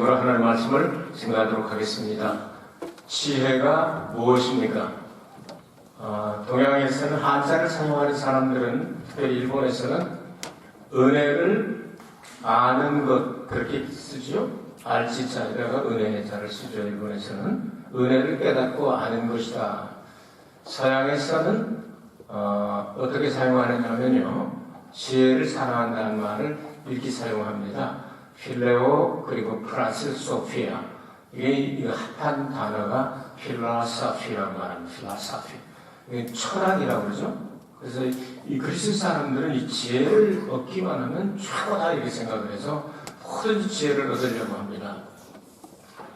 제목으로 하나님의 말씀을 생각하도록 하겠습니다. 지혜가 무엇입니까? 동양에서는 한자를 사용하는 사람들은, 특별히 일본에서는 은혜를 아는 것, 그렇게 쓰죠. 알지자에다가 은혜의 자를 쓰죠. 일본에서는 은혜를 깨닫고 아는 것이다. 서양에서는 어떻게 사용하느냐면요, 지혜를 사랑한다는 말을 이렇게 사용합니다. 필레오 그리고 플러스 소피아. 이게 합한 단어가 필라사피라고 말합니다. 필라사피. 이게 철학이라고 그러죠. 그래서 이 그리스 사람들은 이 지혜를 얻기만 하면 최고다 이렇게 생각을 해서 모든 지혜를 얻으려고 합니다.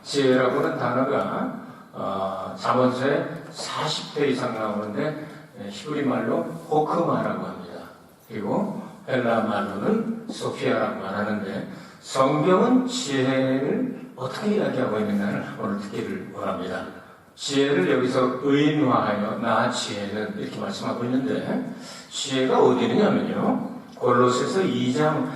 지혜라고 하는 단어가 잠언서에 40회 이상 나오는데 히브리 말로 호크마라고 합니다. 그리고 헬라 말로는 소피아라고 말하는데, 성경은 지혜를 어떻게 이야기하고 있는가를 오늘 듣기를 원합니다. 지혜를 여기서 의인화하여 나 지혜는 이렇게 말씀하고 있는데, 지혜가 어디 있느냐면요, 골로새서 2장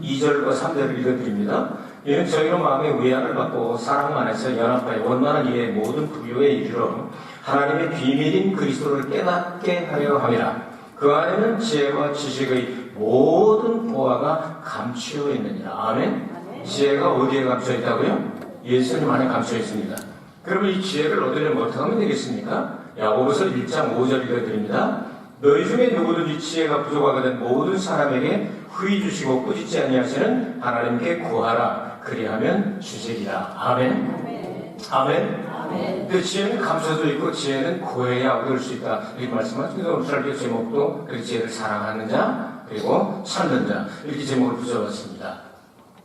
2절과 3절을 읽어드립니다. 이는 저희로 마음의 위안을 받고 사랑 안에서 연합하여 원만한 이의 모든 부요에 이르러 하나님의 비밀인 그리스도를 깨닫게 하려 함이라. 그 안에는 지혜와 지식의 모든 보화가 감추어 있느니라. 아멘. 지혜가 어디에 감추어 있다고요? 예수님 안에 감추어 있습니다. 그러면 이 지혜를 얻으려면 어떻게 하면 되겠습니까? 야고보서 1장 5절 읽어드립니다. 너희 중에 누구든지 지혜가 부족하거든 모든 사람에게 후히 주시고 꾸짖지 아니하시는 하나님께 구하라. 그리하면 주시리라. 아멘. 아멘. 아멘. 그 지혜는 감춰져 있고 지혜는 구해야 얻을 수 있다. 이렇게 말씀하시면서 오늘 설교 제목도 그 지혜를 사랑하는 자 그리고 찾는 자 이렇게 제목을 붙여봤습니다.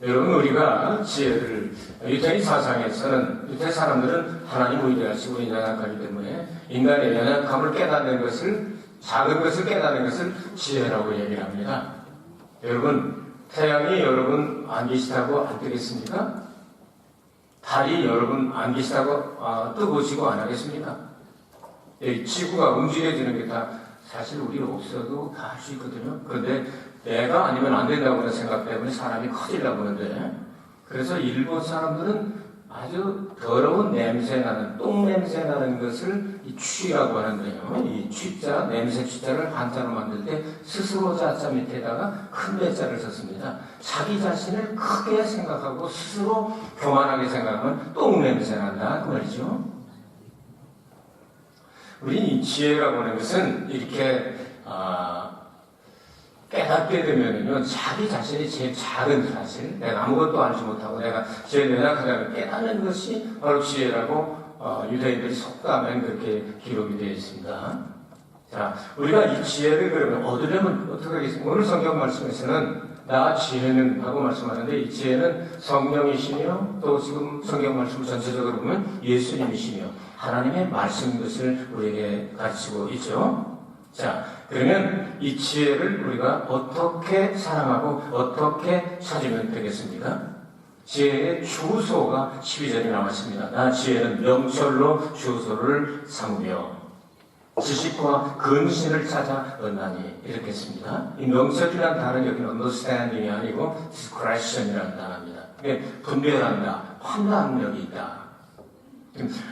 여러분, 우리가 지혜를 유태인 사상에서는, 유태 사람들은 하나님 위대하시고 연약하기 때문에 인간의 연약함을 깨닫는 것을, 작은 것을 깨닫는 것을 지혜라고 얘기를 합니다. 여러분, 태양이 여러분 안 계시다고 안 뜨겠습니까? 달이 여러분 안 계시다고 뜨고지고 안 하겠습니까? 지구가 움직여지는 게 다 사실 우리 없어도 다 할 수 있거든요. 그런데 내가 아니면 안 된다고 생각 때문에 사람이 커지려고 하는데, 그래서 일본 사람들은 아주 더러운 냄새 나는, 똥 냄새 나는 것을 이 취라고 하는데요. 이 취자, 냄새 취자를 한자로 만들 때 스스로 자자 밑에다가 큰 대자를 썼습니다. 자기 자신을 크게 생각하고 스스로 교만하게 생각하면 똥 냄새 난다 그 말이죠. 우리 이 지혜라고 하는 것은 이렇게 깨닫게 되면은요, 자기 자신이 제일 작은 사실, 내가 아무것도 알지 못하고 내가 제일 연약하다는 깨닫는 것이 바로 지혜라고 유대인들이 속담에 그렇게 기록이 되어 있습니다. 자, 우리가 이 지혜를 그러면 얻으려면 어떻게 하겠습니까? 오늘 성경 말씀에서는 나 지혜는 하고 말씀하는데, 이 지혜는 성령이시며 또 지금 성경 말씀 전체적으로 보면 예수님이시며 하나님의 말씀인 것을 우리에게 가르치고 있죠. 자, 그러면 이 지혜를 우리가 어떻게 사랑하고 어떻게 찾으면 되겠습니까? 지혜의 주소가 12절에 나왔습니다. 나 지혜는 명철로 주소를 삼으며 지식과 근신을 찾아 얻나니, 이렇게 했습니다. 이 명철이라는 단어는 여기는 understanding이 아니고 discretion이라는 단어입니다. 분별한다, 판단력이 있다.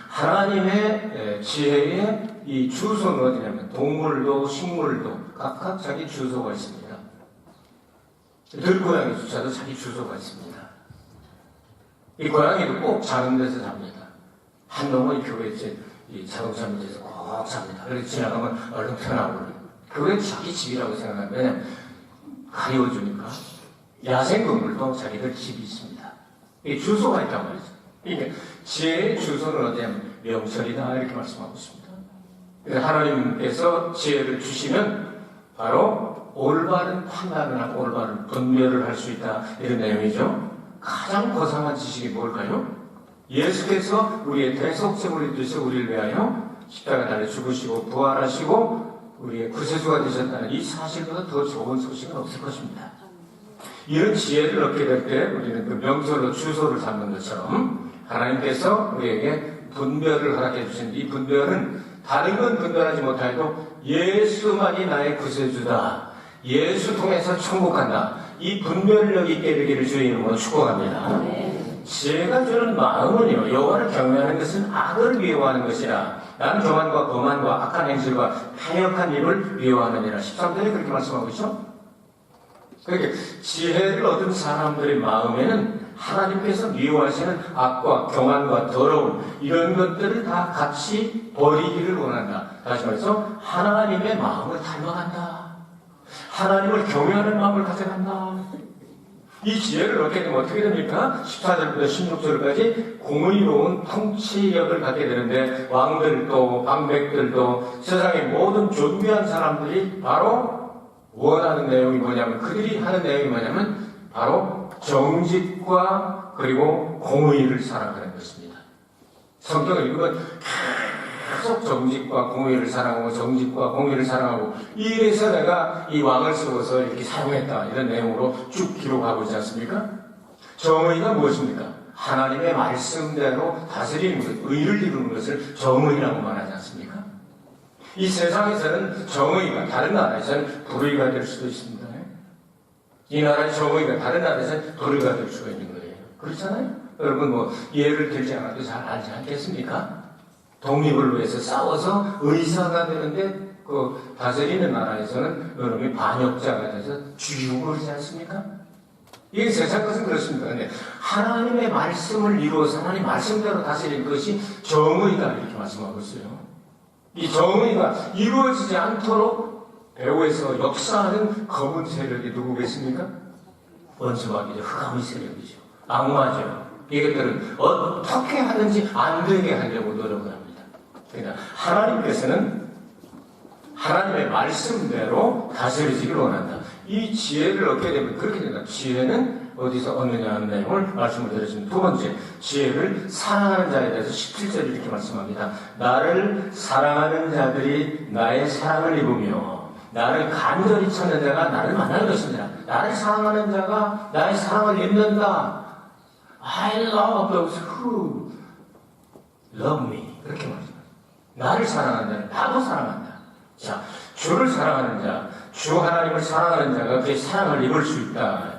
하나님의 지혜의 이 주소는 어디냐면 동물도 식물도 각각 자기 주소가 있습니다. 들고양이조차도 자기 주소가 있습니다. 이 고양이도 꼭 작은 데서 잡니다. 한 놈은 교회에 이 자동차 밑에서 꼭 잡니다. 그래서 지나가면 얼른 편하고, 그게 자기 집이라고 생각하면, 왜냐면 가려워주니까. 야생동물도 자기들 집이 있습니다. 이 주소가 있단 말이죠. 그러니까 지혜의 주소는 어디냐면 명철이다 이렇게 말씀하고 있습니다. 그래서 하나님께서 지혜를 주시면 바로 올바른 판단을 하고 올바른 분별을 할 수 있다, 이런 내용이죠. 가장 거창한 지식이 뭘까요? 예수께서 우리의 대속제물이 되셔 우리를 위하여 십자가 달려 죽으시고 부활하시고 우리의 구세주가 되셨다는 이 사실보다 더 좋은 소식은 없을 것입니다. 이런 지혜를 얻게 될 때 우리는 그 명철로 주소를 잡는 것처럼 하나님께서 우리에게 분별을 허락해 주신 이 분별은 다른 건 분별하지 못해도 예수만이 나의 구세주다, 예수 통해서 천국 간다, 이 분별력 있게 되기를 주의 이름으로 축복합니다. 지혜가 주는 마음은요, 여호와를 경외하는 것은 악을 미워하는 것이라. 나는 교만과 거만과 악한 행실과 패역한 입을 미워하느니라. 13절에 그렇게 말씀하고 있죠. 그러니까 지혜를 얻은 사람들의 마음에는 하나님께서 미워하시는 악과 교만과 더러움 이런 것들을 다 같이 버리기를 원한다. 다시 말해서 하나님의 마음을 닮아간다. 하나님을 경외하는 마음을 가져간다. 이 지혜를 얻게 되면 어떻게 됩니까? 14절부터 16절까지 공의로운 통치력을 갖게 되는데 왕들도 방백들도 세상의 모든 존귀한 사람들이 바로 원하는 내용이 뭐냐면 그들이 하는 내용이 뭐냐면 바로 정직과 그리고 공의를 사랑하는 것입니다. 성경을 읽으면 계속 정직과 공의를 사랑하고 정직과 공의를 사랑하고 이래서 내가 이 왕을 쓰고서 이렇게 사용했다 이런 내용으로 쭉 기록하고 있지 않습니까? 정의가 무엇입니까? 하나님의 말씀대로 다스리는 것, 의를 이루는 것을 정의라고 말하지 않습니까? 이 세상에서는 정의가 다른 나라에서는 불의가 될 수도 있습니다. 이 나라의 정의가 다른 나라에서는 불의가 될 수가 있는 거예요. 그렇잖아요? 여러분 뭐 예를 들지 않아도 잘 알지 않겠습니까? 독립을 위해서 싸워서 의사가 되는데 그 다스리는 나라에서는 여러분이 반역자가 돼서 죽이고 그러지 않습니까? 이게 세상 것은 그렇습니다. 근데 하나님의 말씀을 이루어서 하나님 말씀대로 다스리는 것이 정의다 이렇게 말씀하고 있어요. 이 정의가 이루어지지 않도록 배후에서 역사하는 검은 세력이 누구겠습니까? 원수마귀죠. 흑암의 세력이죠. 악마죠. 이것들은 어떻게 하든지 안 되게 하려고 노력을 합니다. 그러니까 하나님께서는 하나님의 말씀대로 다스려지기를 원한다. 이 지혜를 얻게 되면 그렇게 된다. 지혜는 어디서 얻느냐 하는 내용을 말씀을 드렸습니다. 두 번째, 지혜를 사랑하는 자에 대해서 17절 이렇게 말씀합니다. 나를 사랑하는 자들이 나의 사랑을 입으며 나를 간절히 찾는 자가 나를 만날 것이니라. 나를 사랑하는 자가 나의 사랑을 입는다. I love those who love me. 그렇게 말합니다. 나를 사랑하는 자는 나도 사랑한다. 자, 주를 사랑하는 자, 주 하나님을 사랑하는 자가 그의 사랑을 입을 수 있다.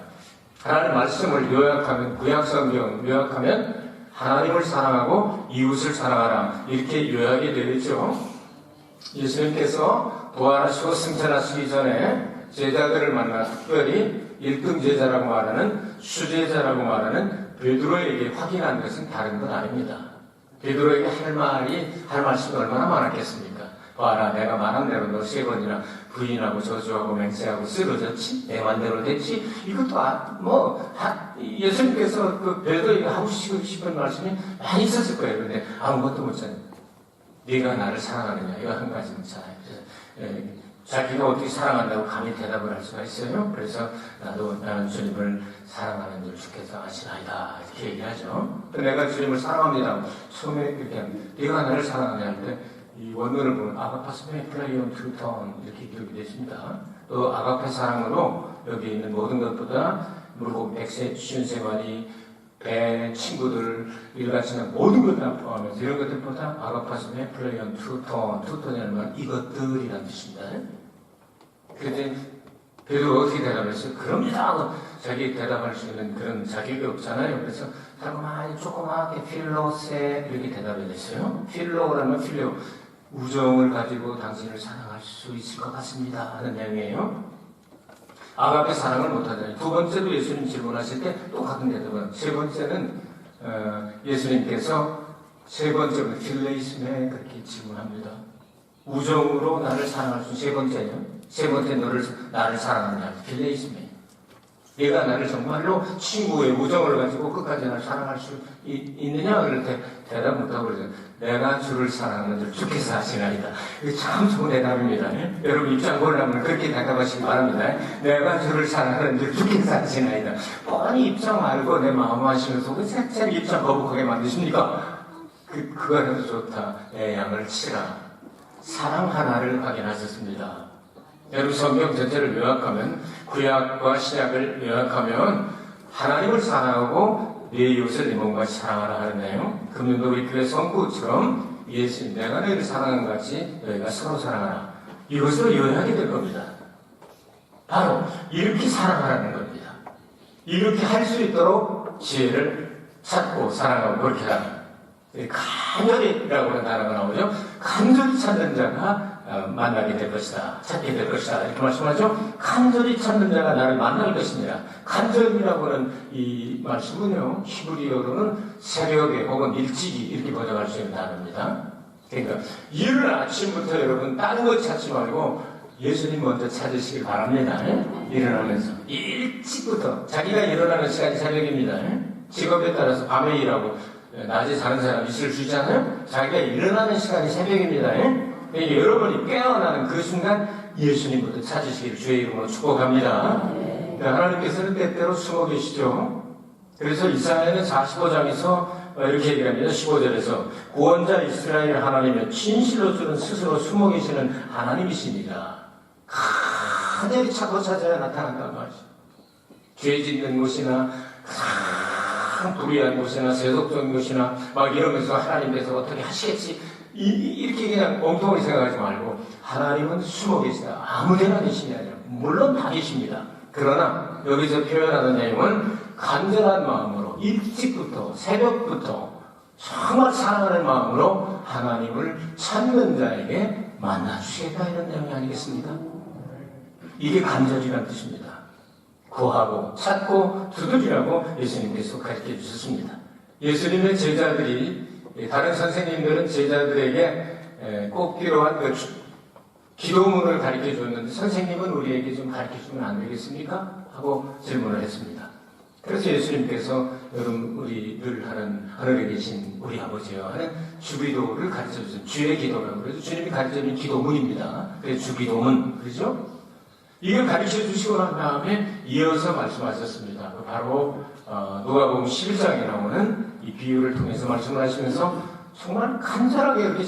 하나님 말씀을 요약하면, 구약성경 요약하면 하나님을 사랑하고 이웃을 사랑하라. 이렇게 요약이 되어 있죠. 예수님께서 부활하시고 승천하시기 전에 제자들을 만나 특별히 1등 제자라고 말하는 수제자라고 말하는 베드로에게 확인한 것은 다른 건 아닙니다. 베드로에게 할 말씀이 얼마나 많았겠습니까? 봐라, 내가 말한 대로 너 3번이나 부인하고 저주하고 맹세하고 쓰러졌지? 내 맘대로 됐지? 이것도 예수님께서 그 베드로에게 하고 싶은 말씀이 많이 있었을 거예요. 그런데 아무것도 못했잖아요. 네가 나를 사랑하느냐? 이거 한 가지 묻잖아요. 자기가 어떻게 사랑한다고 감히 대답을 할 수가 있어요? 그래서 나는 주님을 사랑하는 줄 주께서 아시나이다 이렇게 얘기하죠. 내가 주님을 사랑합니다. 처음에 이렇게 네가 나를 사랑하냐 할 때 이 원문을 보면 아가파스메 플레이온 투턴 이렇게 기록이 되십니다. 또 아가페 사랑으로 여기 있는 모든 것보다 물고 100세, 50세만이 배, 친구들, 일가치는 모든 것 다 포함해서 이런 것들보다 아가파스메 플레이온 투턴이라는 건 이것들이라는 뜻입니다. 그런데 베드로가 어떻게 대답했어요? 그럽니다 하고 자기 대답할 수 있는 그런 자격이 없잖아요. 그래서 조그맣게 필로세 이렇게 대답을 했어요. 필로라는 필로 우정을 가지고 당신을 사랑할 수 있을 것 같습니다 하는 내용이에요. 아가페 사랑을 못하잖아요. 두 번째도 예수님 질문하실 때 똑같은 대답은, 세 번째는 예수님께서 세 번째는 필레이스메 그렇게 질문합니다. 우정으로 나를 사랑할 수 세 번째요. 세 번째 나를 사랑하느냐 필레이스메. 네가 나를 정말로 친구의 우정을 가지고 끝까지 나를 사랑할 수 있느냐? 그럴 때 대답 못하고 그러죠. 내가 주를 사랑하는 줄 주께서 아시나이다. 이거 참 좋은 대답입니다. 여러분 입장 고르려면 그렇게 대답하시기 바랍니다. 내가 주를 사랑하는 줄 주께서 아시나이다. 뻔히 입장 알고 내 마음 하시면서 왜 새 입장 거북하게 만드십니까? 그거 해도 좋다. 내 양을 치라. 사랑 하나를 확인하셨습니다. 여러분 성경 전체를 요약하면, 구약과 신약을 요약하면 하나님을 사랑하고 내 이웃을 네 몸같이 사랑하라 하는 내용. 금년도 우리 교회 성구처럼 예수님 내가 너희를 사랑한 것 같이 너희가 서로 사랑하라. 이것으로 요약이 될 겁니다. 바로 이렇게 사랑하라는 겁니다. 이렇게 할 수 있도록 지혜를 찾고 사랑하고 그렇게 하라. 간절히라고 하는 단어가 나오죠. 간절히 찾는 자가 만나게 될 것이다. 찾게 될 것이다. 이렇게 말씀하죠. 간절히 찾는 자가 나를 만날 것입니다. 간절히라고 하는 이 말씀은요, 히브리어로는 새벽에 혹은 일찍이 이렇게 번역할 수 있는 단어입니다. 그러니까 이른 아침부터 여러분 다른 거 찾지 말고 예수님 먼저 찾으시기 바랍니다. 일어나면서 일찍부터 자기가 일어나는 시간이 새벽입니다. 직업에 따라서 밤에 일하고 낮에 자는 사람 있을 수 있잖아요. 자기가 일어나는 시간이 새벽입니다. 그러니까 여러분이 깨어나는 그 순간 예수님부터 찾으시기를 주의 이름으로 축복합니다. 그러니까 하나님께서는 때때로 숨어 계시죠. 그래서 이사야는 45장에서 이렇게 얘기합니다. 15절에서 구원자 이스라엘 하나님은 진실로 주는 스스로 숨어 계시는 하나님이십니다. 간절히 찾고 찾아야 나타난단 말이죠. 죄 짓는 곳이나 불의한 곳이나 세속적인 곳이나 막 이러면서 하나님께서 어떻게 하시겠지 이렇게 그냥 엉뚱하게 생각하지 말고 하나님은 숨어 계시다. 아무데나 계시냐 아니라 물론 다 계십니다. 그러나 여기서 표현하는 내용은 간절한 마음으로 일찍부터 새벽부터 정말 사랑하는 마음으로 하나님을 찾는 자에게 만나주시겠다 이런 내용이 아니겠습니까? 이게 간절이라는 뜻입니다. 구하고 찾고 두드리라고 예수님께서 가르쳐 주셨습니다. 예수님의 제자들이 다른 선생님들은 제자들에게 꼭 필요한 그 기도문을 가르쳐 줬는데 선생님은 우리에게 좀 가르쳐 주면 안 되겠습니까? 하고 질문을 했습니다. 그래서 예수님께서 여러분 우리 늘 하는 하늘에 계신 우리 아버지와 하는 주기도를 가르쳐 주신 주의 기도라고 그래서 주님이 가르쳐 주는 기도문입니다. 그래서 주기도문 그렇죠? 이걸 가르쳐 주시고 난 다음에 이어서 말씀하셨습니다. 바로 누가복음 11장에 나오는 이 비유를 통해서 말씀을 하시면서 정말 간절하게 이렇게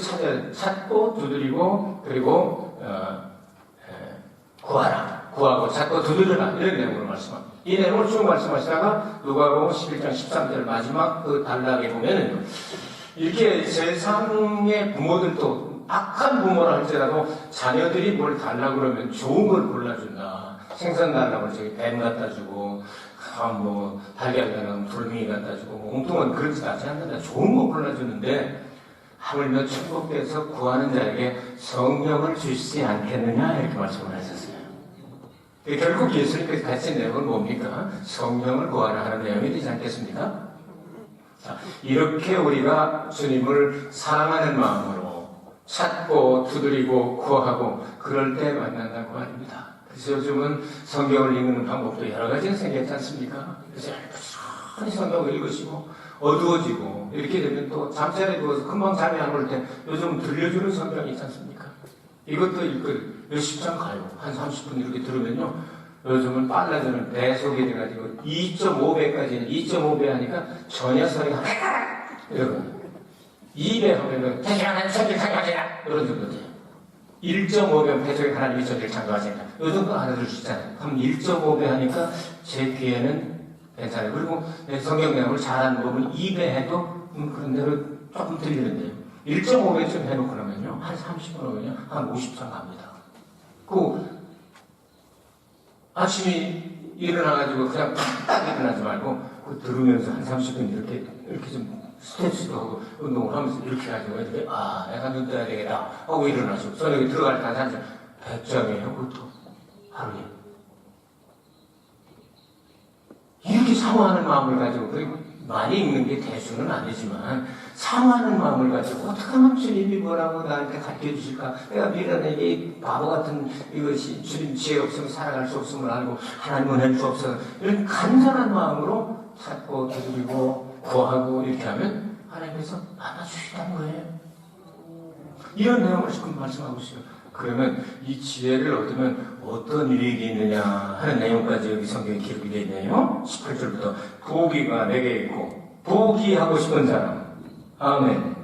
찾고 두드리고 그리고 구하고 찾고 두드려라 이런 내용으로 말씀합니다. 이 내용을 쭉 말씀하시다가 누가복음 11장 13절 마지막 그 단락에 보면은 이렇게 세상의 부모들도 악한 부모라 할지라도 자녀들이 뭘 달라고 그러면 좋은 걸 골라준다. 생선 달라고 저기 뱀 갖다 주고 뭐 달걀 달라고 돌멩이 갖다 주고 엉뚱한 그런 짓 하지 않는다. 좋은 거 골라주는데 하물며 천국에서 구하는 자에게 성령을 주시지 않겠느냐 이렇게 말씀을 하셨어요. 결국 예수님께서 가르친 내용은 뭡니까? 성령을 구하라 하는 내용이 되지 않겠습니까? 자, 이렇게 우리가 주님을 사랑하는 마음으로 찾고 두드리고 구하고 그럴 때 만난다고 말입니다. 그래서 요즘은 성경을 읽는 방법도 여러 가지가 생겼지 않습니까? 그래서 천천히 성경을 읽으시고 어두워지고 이렇게 되면 또 잠자리에 누워서 금방 잠이 안 올 때 요즘 들려주는 성경이 있지 않습니까? 이것도 읽을 몇십 장 가요. 한 30분 이렇게 들으면요. 요즘은 빨라지는 배속이 돼가지고 2.5배까지는 2.5배 하니까 전혀 소리가 이러고 2배 하면은 태생 하나님 천지를 창조하시라 이런 정도 돼요. 1.5배 태생 하나님이 천지를 창조하시라 이 정도 알아들 수 있잖아요. 그럼 1.5배 하니까 제 귀에는 괜찮아요. 그리고 성경 내용을 잘하는 부분 2배 해도 그런 대로 조금 들리는데요. 1.5배쯤 해놓고 나면요. 한 30분 오면요. 한 50장 갑니다. 그 아침에 일어나가지고 그냥 딱 일어나지 말고 그 들으면서 한 30분 이렇게 좀 스트레치도 하고 운동을 하면서 이렇게 가지고 이렇게 내가 눈 떠야 되겠다 하고 일어나시고 저녁에 들어갈 때 한 100장이에요. 그것도 하루에. 이렇게 사모하는 마음을 가지고 그리고 많이 읽는 게 대수는 아니지만 사모하는 마음을 가지고 어떻게 하면 주님이 뭐라고 나한테 가르쳐 주실까? 내가 미련하게 바보 같은 이것이 주님 지혜 없으면 살아갈 수 없음을 알고 하나님은 할 수 없어. 이런 간절한 마음으로 찾고 두드리고 구하고 이렇게 하면 하나님께서 받아주시다는 거예요. 이런 내용을 지금 말씀하고 있어요. 그러면 이 지혜를 얻으면 어떤 일이 있느냐 하는 내용까지 여기 성경에 기록이 되어 있네요. 18절부터 부귀가 내게 있고 부귀하고 싶은 사람 아멘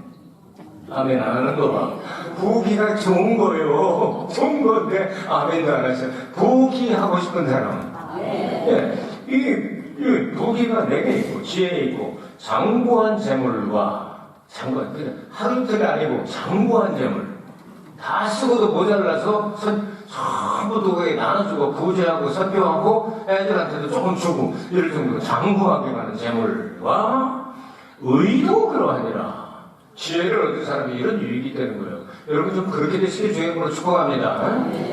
아멘 안 하는 거 봐. 부귀가 좋은 거예요. 좋은 건데 아멘도 안 하셔. 부귀하고 싶은 사람 이 부귀가 내게 있고 지혜에 있고 장구한 재물과 장구한 하루 이틀이 아니고 장구한 재물 다 쓰고도 모자라서 전부 도에 나눠주고 구제하고 선교하고 애들한테도 조금 주고 이럴 정도로 장구하게 가는 재물과 의도 그러하니라. 지혜를 얻은 사람이 이런 유익이 되는 거예요. 여러분 좀 그렇게 되시길 주님으로 축복합니다.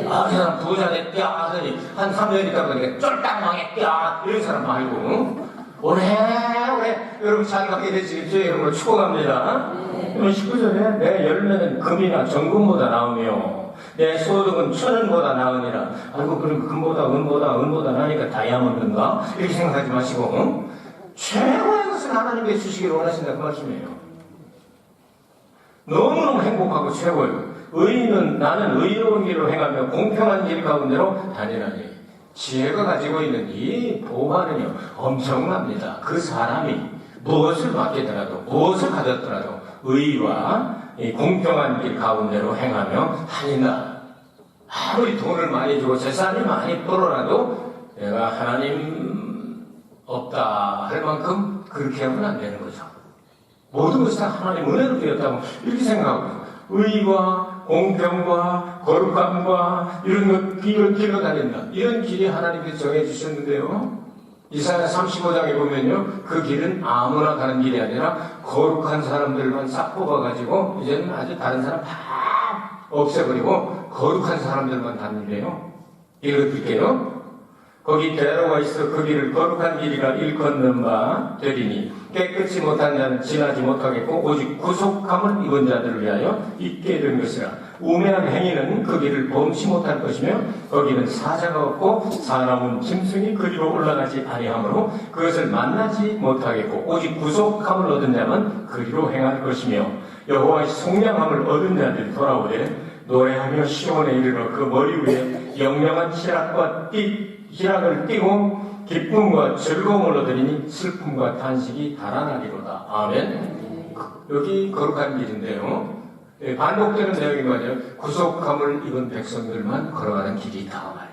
아, 그 사람 부자 됐다 하더니 한 3년 있다 보니까 쫄딱 망했다 이런 사람 말고 오래오래 여러분 잘 가게 되시길 주님으로 축복합니다. 19절에 내 열매는 금이나 정금보다 나으며 내 소득은 천은보다 나으니라. 아이고 그럼 금보다 은보다 나니까 다이아몬드인가? 이렇게 생각하지 마시고 최고의 것을 하나님께 주시기를 원하신다 그 말씀이에요. 너무너무 행복하고 최고예요. 의인은 나는 의로운 길로 행하며 공평한 길 가운데로 다니라니. 지혜가 가지고 있는 이 보화는요 엄청납니다. 그 사람이 무엇을 맡기더라도 무엇을 가졌더라도 의와 이 공평한 길 가운데로 행하며 다닌다. 아무리 돈을 많이 주고 재산을 많이 벌어라도 내가 하나님 없다 할 만큼 그렇게 하면 안 되는 거죠. 모든 것이 다 하나님 은혜로 되었다고 이렇게 생각하고 의와 공평과 거룩함과 이런 길로 다닌다. 이런 길이 하나님께서 정해주셨는데요. 이사야 35장에 보면요. 그 길은 아무나 가는 길이 아니라 거룩한 사람들만 싹 뽑아가지고 이제는 아주 다른 사람 다 없애버리고 거룩한 사람들만 다는 길이에요. 읽어드릴게요. 거기 대로가 있어 그 길을 거룩한 길이라 일컫는 바 되리니 깨끗이 못한 자는 지나지 못하겠고 오직 구속함을 입은 자들을 위하여 있게 된 것이라. 우매한 행위는 그 길을 범치 못할 것이며 거기는 사자가 없고 사람은 짐승이 그리로 올라가지 아니하므로 그것을 만나지 못하겠고 오직 구속함을 얻은 자만 그리로 행할 것이며 여호와의 속량함을 얻은 자들이 돌아오되 노래하며 시온에 이르러 그 머리 위에 영영한 희락을 띠고 기쁨과 즐거움을 얻으리니 슬픔과 탄식이 달아나리로다. 아멘. 여기 거룩한 길인데요. 반복되는 내용이 뭐냐면 구속함을 입은 백성들만 걸어가는 길이 있다 말이에요.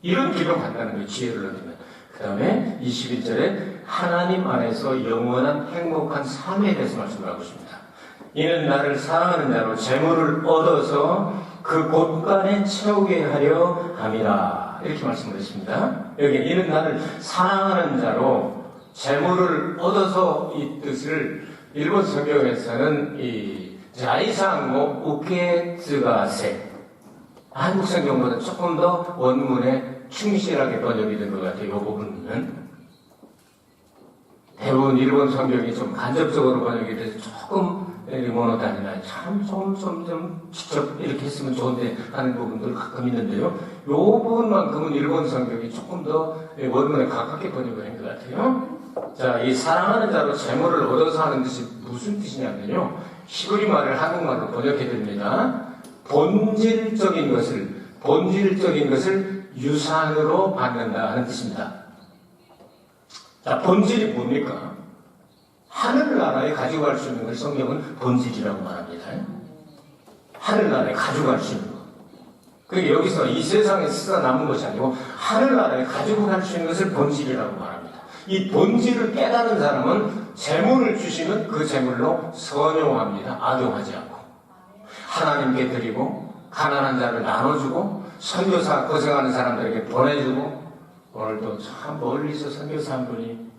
이런 길로 간다는 거예요. 지혜를 얻으면. 그 다음에 21절에 하나님 안에서 영원한 행복한 삶에 대해서 말씀을 하고 있습니다. 이는 나를 사랑하는 자로 재물을 얻어서 그 곳간에 채우게 하려 함이라. 이렇게 말씀을 했습니다. 여기 이는 나를 사랑하는 자로 재물을 얻어서 이 뜻을 일본 성경에서는 이 자이상고 우케츠가세 한국 성경보다 조금 더 원문에 충실하게 번역이 된 것 같아요. 이 부분은 대부분 일본 성경이 좀 간접적으로 번역이 돼서 조금 모노단이나 좀 직접 이렇게 했으면 좋은데 하는 부분들 가끔 있는데요. 이 부분만큼은 일본 성경이 조금 더 원문에 가깝게 번역을 한 것 같아요. 자, 이 사랑하는 자로 재물을 얻어서 하는 뜻이 무슨 뜻이냐면요. 히브리 말을 한국말로 번역해 드립니다. 본질적인 것을 유산으로 받는다 하는 뜻입니다. 자, 본질이 뭡니까? 하늘나라에 가져갈 수 있는 걸 성경은 본질이라고 말합니다. 하늘나라에 가져갈 수 있는 것. 그러니까 여기서 이 세상에 쓰다 남은 것이 아니고 하늘나라에 가지고 갈 수 있는 것을 본질이라고 말합니다. 이 본질을 깨달은 사람은 재물을 주시면 그 재물로 선용합니다. 악용하지 않고. 하나님께 드리고 가난한 자를 나눠주고 선교사 고생하는 사람들에게 보내주고 오늘도 참 멀리서 선교사 한 분이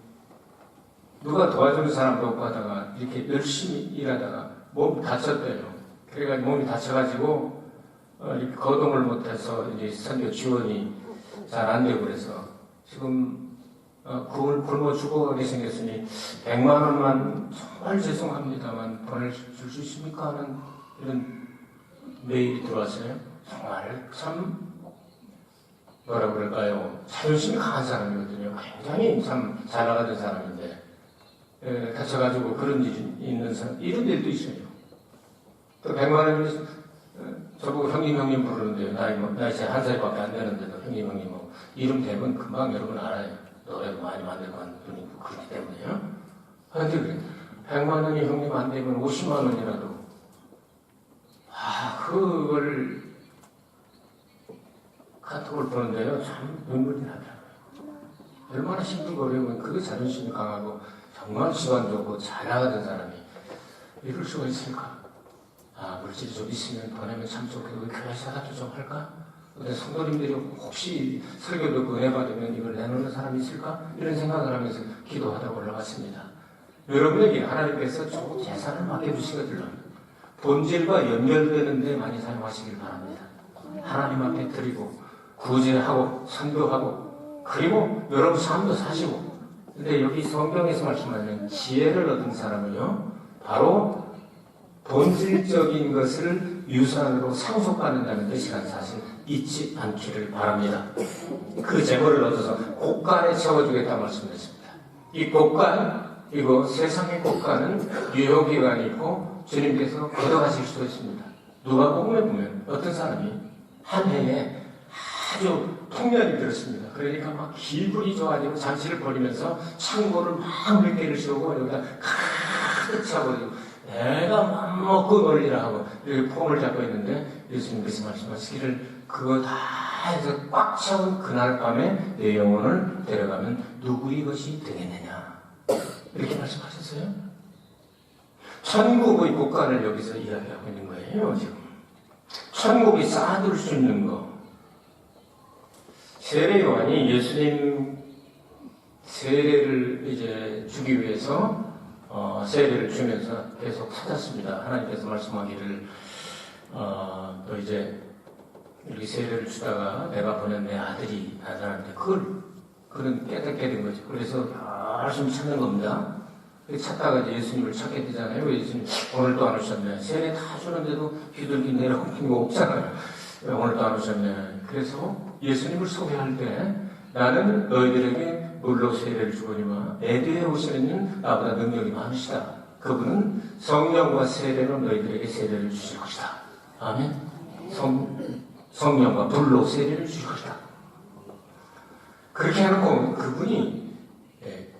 누가 도와주는 사람도 없고 하다가 이렇게 열심히 일하다가 몸 다쳤대요. 그래가지고 몸이 다쳐가지고 이렇게 거동을 못해서 이제 선교 지원이 잘 안 되고 그래서 지금 굶어 죽어가게 생겼으니 100만 원만 정말 죄송합니다만 보내줄 수 있습니까? 하는 이런 메일이 들어왔어요. 정말 참 뭐라 그럴까요? 자존심이 강한 사람이거든요. 굉장히 참 잘 나가던 사람인데 다쳐가지고 그런 일이 있는 사람 이런 일도 있어요. 또 100만 원이 저보고 형님 부르는데요. 나이 제 한 살밖에 안 되는데도 형님 뭐 이름 대면 금방 여러분 알아요. 노래도 많이 만들고 하는 분이 그렇기 때문에요. 그런데 그래. 100만 원이 형님 안 되면 50만 원이라도 그걸 카톡을 보는데요. 참 눈물이 나더라고요. 얼마나 힘들고 어려우면 그게 자존심이 강하고 정말 집안 좋고 잘 나가던 사람이 이럴 수가 있을까? 물질이 좀 있으면 보내면 참 좋겠고 교회 사업도 좀 할까? 근데 성도님들이 혹시 설교 듣고 은혜 받으면 이걸 내놓는 사람이 있을까? 이런 생각을 하면서 기도하다 올라갔습니다. 여러분에게 하나님께서 좋은 재산을 맡겨주시거든요. 본질과 연결되는 데 많이 사용하시길 바랍니다. 하나님 앞에 드리고 구제하고 선교하고 그리고 여러분 삶도 사시고. 근데 여기 성경에서 말씀하는 지혜를 얻은 사람은요, 바로 본질적인 것을 유산으로 상속받는다는 뜻이라는 사실 잊지 않기를 바랍니다. 그 재물을 얻어서 곡간에 채워주겠다 말씀드렸습니다. 이 곡간, 이거 세상의 곡간은 유효기간이 있고 주님께서 걷어가실 수도 있습니다. 누가복음에 보면 어떤 사람이 한 해에 아주 통년이 들었습니다. 그러니까 막 기분이 좋아지고 잔치를 벌이면서 창고를 막 몇 개를 씌우고 여기다 가득 차버리고 내가 맘먹고 놀리라 하고 이렇게 폼을 잡고 있는데 예수님께서 말씀하시기를 그거 다 해서 꽉 채운 그날 밤에 내 영혼을 데려가면 누구의 것이 되겠느냐 이렇게 말씀하셨어요. 천국의 곡간을 여기서 이야기하고 있는 거예요. 지금 천국이 쌓아둘 수 있는 거. 세례 요한이 예수님 세례를 이제 주기 위해서 세례를 주면서 계속 찾았습니다. 하나님께서 말씀하기를 또 이제 이렇게 세례를 주다가 내가 보낸 내 아들이 나타나는데 그는 깨닫게 된 거죠. 그래서 열심히 찾는 겁니다. 찾다가 이제 예수님을 찾게 되잖아요. 왜 예수님 오늘도 안 오셨네. 세례 다 주는데도 비둘기 내려오는 거 없잖아요. 오늘도 안 오셨네. 그래서 예수님을 소개할 때 나는 너희들에게 물로 세례를 주거니와 내 뒤에 오시는 나보다 능력이 많으시다. 그분은 성령과 세례로 너희들에게 세례를 주실 것이다. 아멘. 성령과 불로 세례를 주실 것이다. 그렇게 해놓고 그분이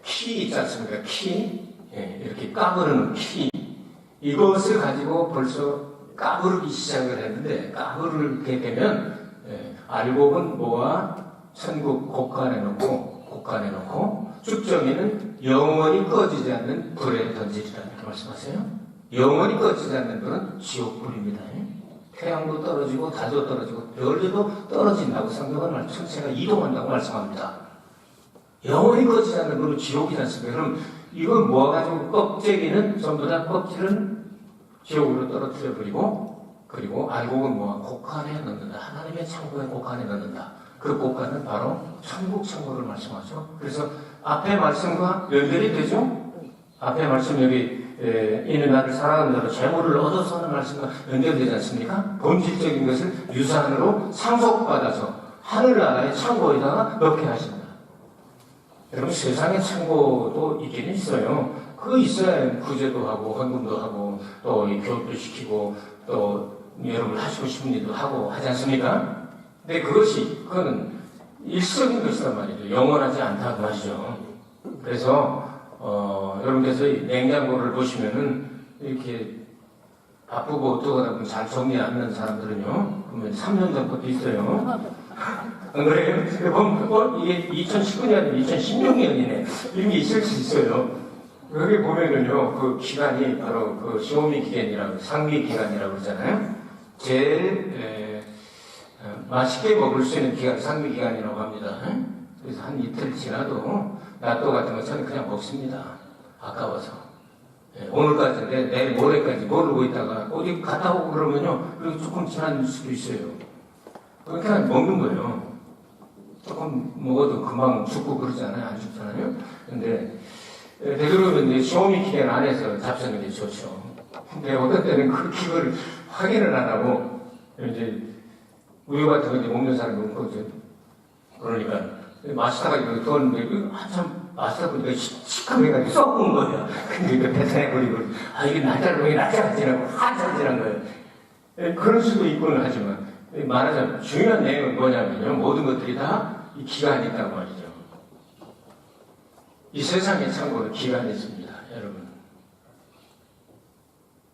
키 있지 않습니까? 키, 이렇게 까부르는 키, 이것을 가지고 벌써 까부르기 시작을 했는데 까부르게 되면 알곡은 모아 천국 곡간에 놓고 쭉정이는 영원히 꺼지지 않는 불에 던지리라 이렇게 말씀하세요. 영원히 꺼지지 않는 불은 지옥불입니다. 태양도 떨어지고 달도 떨어지고 별도 떨어진다고 성경은 천체가 이동한다고 말씀합니다. 영원히 꺼지지 않는 불은 지옥이지 않습니까? 그럼 이걸 모아가지고 껍데기는 전부 다 껍질은 지옥으로 떨어뜨려 버리고 그리고 알곡은 모아 곡간에 넣는다. 하나님의 창고에 곡간에 넣는다. 그 곡간은 바로 천국 창고를 말씀하죠. 그래서 앞에 말씀과 연결이 되죠. 앞에 말씀 여기 이는 나를 사랑하는 자로 재물을 얻어서 하는 말씀과 연결되지 않습니까? 본질적인 것을 유산으로 상속받아서 하늘나라의 창고에다가 넣게 하신다. 여러분 세상의 창고도 있긴 있어요. 그거 있어야 구제도 하고 헌금도 하고 또 교육도 시키고 또 여러분 하시고 싶은 일도 하고 하지 않습니까? 근데 그거는 일시적인 것이란 말이죠. 영원하지 않다고 하시죠. 그래서 여러분께서 이 냉장고를 보시면은 이렇게 바쁘고 어떡하다 보면 잘 정리 안 하는 사람들은요, 그러면 3년 전 것도 있어요. 안 그래요? 보면 이게 2019년이 2016년이네. 이런 게 있을 수 있어요. 여기 보면은요, 그 기간이 바로 그 쇼미 기간이라고, 상미 기간이라고 그러잖아요. 제일 맛있게 먹을 수 있는 기간, 상미 기간이라고 합니다. 그래서 한 이틀 지나도 낫또 같은 거 저는 그냥 먹습니다. 아까워서. 오늘까지인데 내일 모레까지 모르고 있다가 어디 갔다 오고 그러면요, 그리고 조금 지난 수도 있어요. 그냥 먹는 거예요. 조금 먹어도 금방 죽고 그러잖아요. 안 죽잖아요. 근데 되도록이면 이제 쇼미 기간 안에서 잡수는 게 좋죠. 근데 어떤 때는 그걸 확인을 안 하고 이제 우유 같은 거 이제 먹는 사람이 없거든. 그러니까 마시다가 이거 떴는데 한참 마시다 보니까 시커매가지고 썩은 거야. 근데 이거 뱉어내버리고 이게 날짜를 날짜가 지나고 한참 지난 거예요. 그럴 수도 있고는 하지만 말하자면 중요한 내용은 뭐냐면요, 모든 것들이 다 이 기간이 있다고 말이죠. 이 세상의 창고는 기간이 있습니다, 여러분.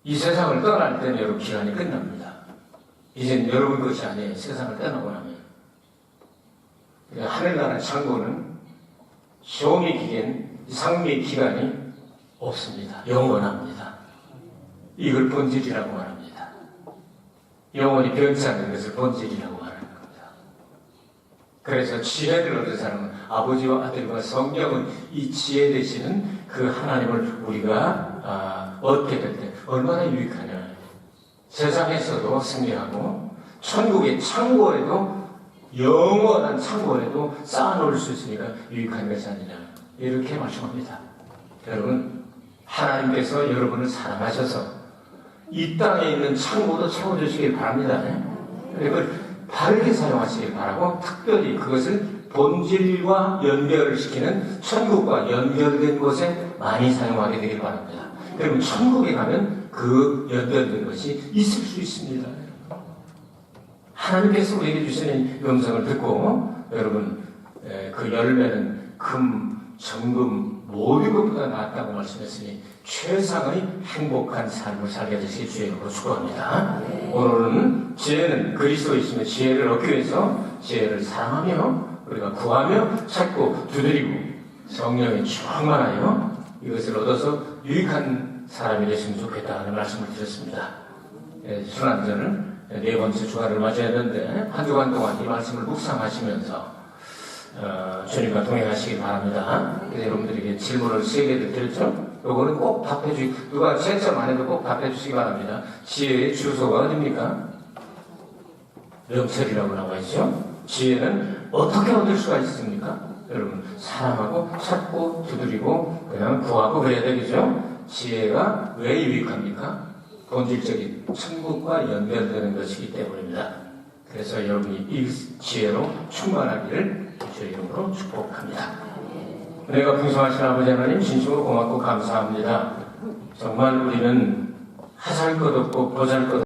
이 세상을 떠날 때는 여러분 기간이 끝납니다. 이젠 여러분 것이 아니에요. 세상을 떠나고 나면. 하늘나라 창고는 쇼미 기간, 상미 기간이 없습니다. 영원합니다. 이걸 본질이라고 말합니다. 영원히 변치 않는 것을 본질이라고 말하는 겁니다. 그래서 지혜를 얻은 사람은 아버지와 아들과 성령은 이 지혜 되시는 그 하나님을 우리가 얻게 될 때 얼마나 유익하냐. 세상에서도 승리하고 천국의 창고에도 영원한 창고에도 쌓아놓을 수 있으니까 유익한 것이 아니냐. 이렇게 말씀합니다. 여러분, 하나님께서 여러분을 사랑하셔서 이 땅에 있는 창고도 채워주시길 바랍니다. 그리고 바르게 사용하시길 바라고 특별히 그것을 본질과 연결을 시키는 천국과 연결된 곳에 많이 사용하게 되길 바랍니다. 그러면 천국에 가면 그 연결된 것이 있을 수 있습니다. 하나님께서 우리에게 주시는 음성을 듣고 여러분 그 열매는 금, 정금 모든 것보다 낫다고 말씀했으니 최상의 행복한 삶을 살게 되시길 주의 이름으로 축복합니다. 오늘은 지혜는 그리스도에 있으며 지혜를 얻기 위해서 지혜를 사랑하며 우리가 구하며 찾고 두드리고 성령에 충만하여 이것을 얻어서 유익한 사람이 됐으면 좋겠다는 말씀을 드렸습니다. 순환전을 네 번째 주간을 맞이했는데 한 주간 동안 이 말씀을 묵상하시면서 주님과 동행하시기 바랍니다. 여러분들에게 질문을 3개를 드렸죠? 요거는 꼭 누가 채점 안 해도 꼭 답해 주시기 바랍니다. 지혜의 주소가 어디입니까? 명철이라고 나와 있죠? 지혜는 어떻게 얻을 수가 있습니까? 여러분, 사랑하고 찾고 두드리고 그냥 구하고 그래야 되겠죠? 지혜가 왜 유익합니까? 본질적인 천국과 연결되는 것이기 때문입니다. 그래서 여러분이 이 지혜로 충만하기를 주의 이름으로 축복합니다. 은혜가 풍성하신 아버지 하나님 진심으로 고맙고 감사합니다. 정말 우리는 하잘 것 없고 보잘 것